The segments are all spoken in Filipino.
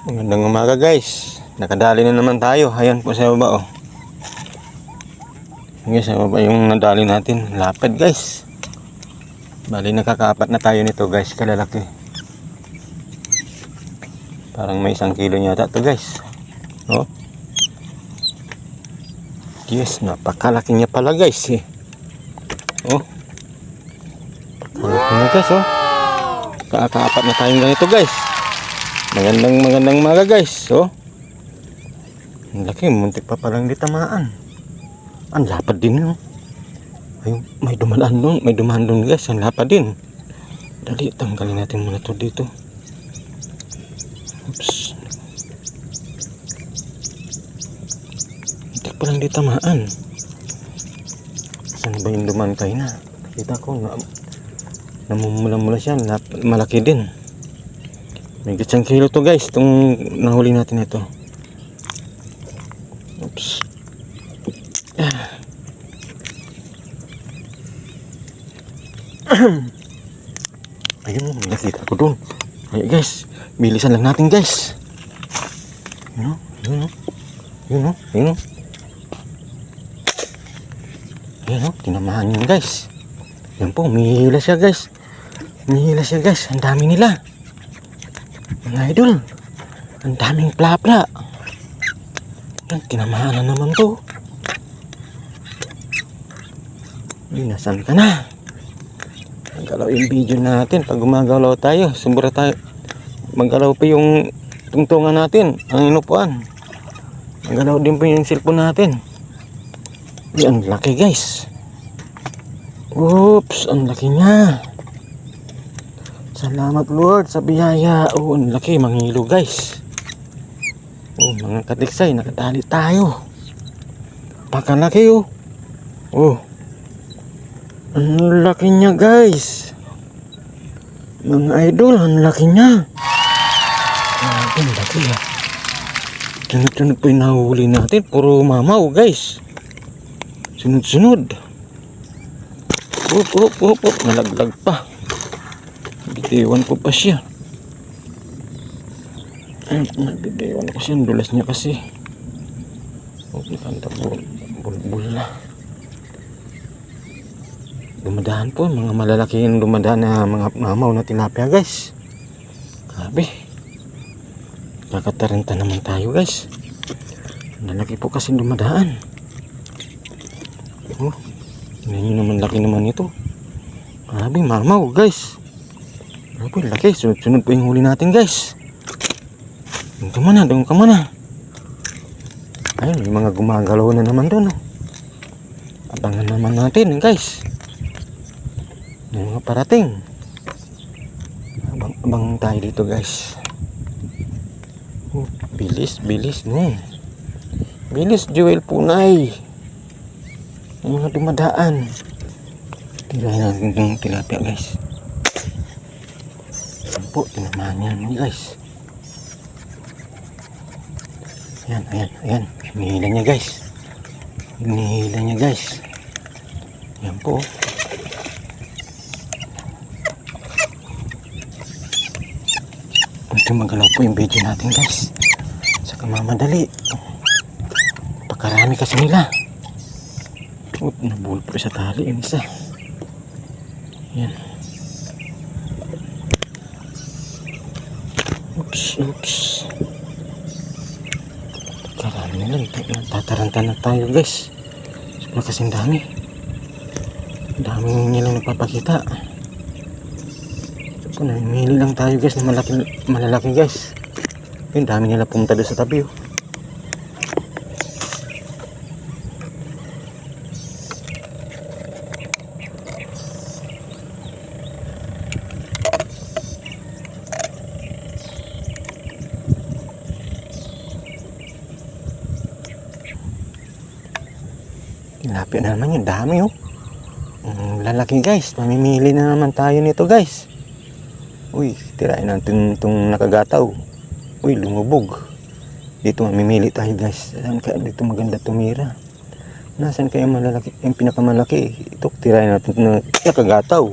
Magandang umaga guys. Nakadali na naman tayo. Ayan po sa baba oh. Guys, sa baba yung nadali natin. Lapad guys. Bali nakakaapat na tayo nito guys. Kalalaki. Parang may 1 kilo yata to guys. Oh. Yes, napakalaki niya pala guys eh. Oh. Napakalaki niya guys oh. Kakaapat na tayong ganito guys. Magandang umaga guys. Oh. Ang laki, muntik pa palang di tamaan. Ang lapad din oh. Ay, may dumaan doon guys. Ang lapad din. Dali, tanggalin natin muna to dito. Oops. Muntik palang di tamaan. Saan ba yung dumaan kayo na? Kita ko na namumula-mula siya. Malaki din. May 1 kilo to guys, itong nahuli natin ito. Oops. Ayun, nakita ko dun. Ay guys, bilisan lang natin guys. Yun o, yun o. Yun o, yun o. Yun o, tinamahan yun guys. Yan po, umihila siya guys. Umihila siya guys, ang dami nila. Mga idol, ang daming plapla. Yan, tinamahan na naman to. Ay, nasan ka na? Maggalaw yung video natin. Pag gumagalaw tayo, sumbura tayo. Maggalaw pa yung tungtungan natin, ang inupuan. Maggalaw din pa yung cellphone natin. Ay, ang laki guys. Oops, ang laki niya. Salamat Lord sa biyaya. Oh, ang laki, manghilo guys. Oh, mga katiksay, nakadali tayo. Pakalaki oh. Oh. Ang laki niya guys. Mga idol, ang laki niya. Ang laki ah. Sunod-sunod po yung nahuli natin. Puro mamaw guys. Sunod-sunod. Up. Nalaglag pa. Bitiwan ko pa siya. Nabitiwan ko siya. Dulas niya kasi. Bulbul na. Dumadaan po. Mga malalaki yung dumadaan na mga mamaw na tilapia guys. Grabe. Kakataranta naman tayo guys. Nalaki po kasi dumadaan. Oh. Tingnan nyo naman, laki naman ito. Grabe, mamaw guys. Grabe, laki. Sunod-sunod po yung huli natin guys. Doon ka muna. Ayun, may mga gumagalaw na naman doon. Oh. Abangan naman natin guys. May mga parating. Abang tayo dito guys. Oh, bilis no. Bilis Joel Punay. May mga dumadaan. Tirahin natin itong tilapia guys. Yan po, tinamahan yan guys. Ayan. Hinihila niya guys. Yan po. Medyo magalaw po yung video natin guys. Saka mamadali. Pakarami kasi nila. Nabulot po sa tali yung isa. Yan. Oops. Karami na lang. Tataranta na tayo guys. Sobrang kasing dami. Daming nilang nagpapakita. So, namimili lang tayo guys na malalaki guys. Yung dami nila pumunta doon sa tabi oh. Tilapia na naman yun, dami oh. Lalaki guys, mamimili na naman tayo nito guys. Uy, tirain natin itong nakagataw. Uy, lumubog. Dito mamimili tayo guys. Saan kaya dito maganda tumira? Nasaan kaya malalaki, yung pinakamalaki? Ito, tirain natin itong nakagataw.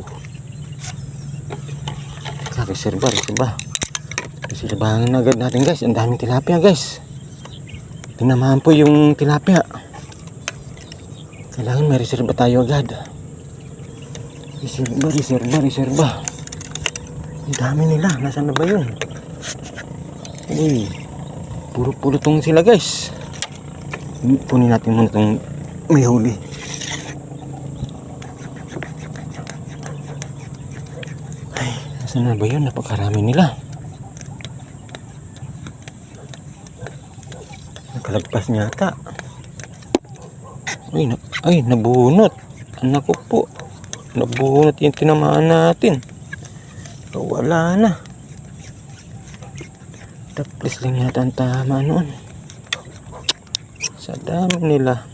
Reserva. Sirbangan na agad natin guys. Ang daming tilapia guys. Tinamaan po yung tilapia. Kailangan may reserba tayo agad. Reserba. Ang dami nila. Nasaan na ba yun? Uy. Puro pulutong sila guys. Punin natin muna itong may huli. Ay, nasaan na ba yun? Napakarami nila. Nakalagpas niya ata. Ay, nabunot. Anak ko po. Nabunot yung tinamaan natin. Wala na. Tapos lang yata ang tama noon. Sa dami nila.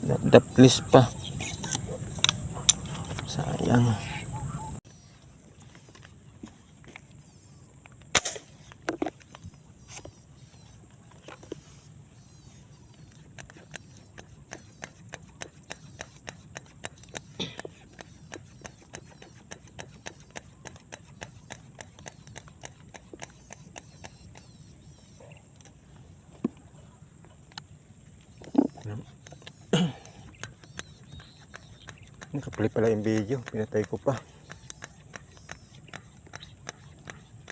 Daplis pa. Sayang. Nakaplay pala yung video, pinatay ko pa.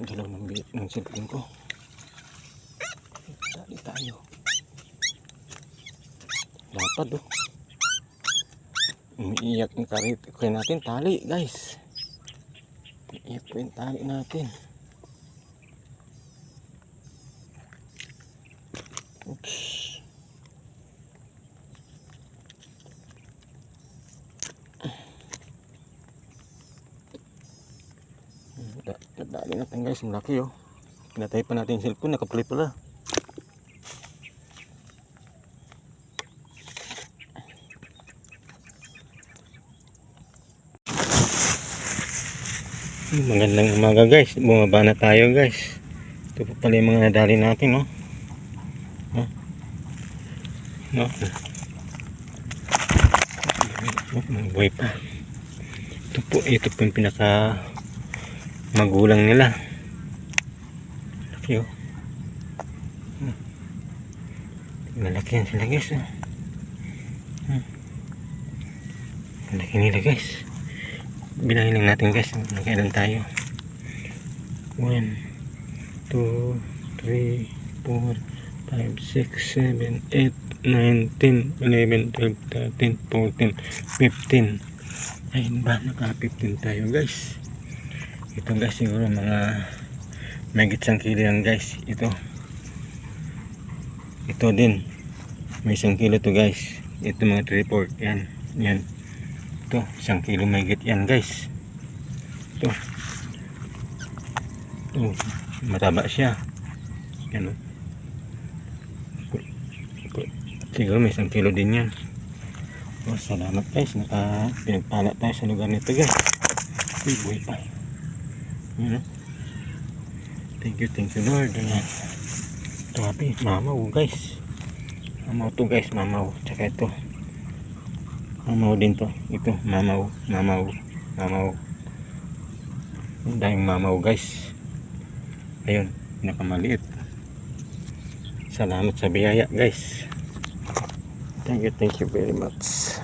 Dalaw ng cellphone ko. Tali tayo. Lapad oh. Umiiyak yung karit. Kaya natin tali guys. Umiiyak po yung tali natin. Oops. Nadali natin guys, ang laki oh. Pinatay pa natin yung cellphone, nakaplay pala. Magandang umaga guys, bumaba na tayo guys. Ito po pala yung mga nadali natin no. Buhay pa. Ito po yung pinaka magulang nila. Laki oh. Malaki yan sila guys oh. Malaki nila guys. Bilangin lang natin guys. Magkailan tayo. 1, 2, 3, 4, 5, 6, 7, 8, 9, 10, 11, 12, 13, 14, 15. Ayun ba, naka 15 tayo guys. Ito guys siguro mga megit 1 kilo yan guys. Ito din may 1 kilo to guys. Ito mga 3/4 yan. Ito 1 kilo megit yan guys. Ito mataba siya yan o. Siguro may 1 kilo din yan. Salamat guys, pinagpala tayo sa lugar nito guys. Buhay pa. Thank you Lord. Ito happy, mamaw guys. Mamaw to guys, mamaw. Tsaka ito mamaw din to. Ito mamaw. Ang daming mamaw guys. Ayun, nakamaliit. Salamat sa biyaya guys. Thank you very much.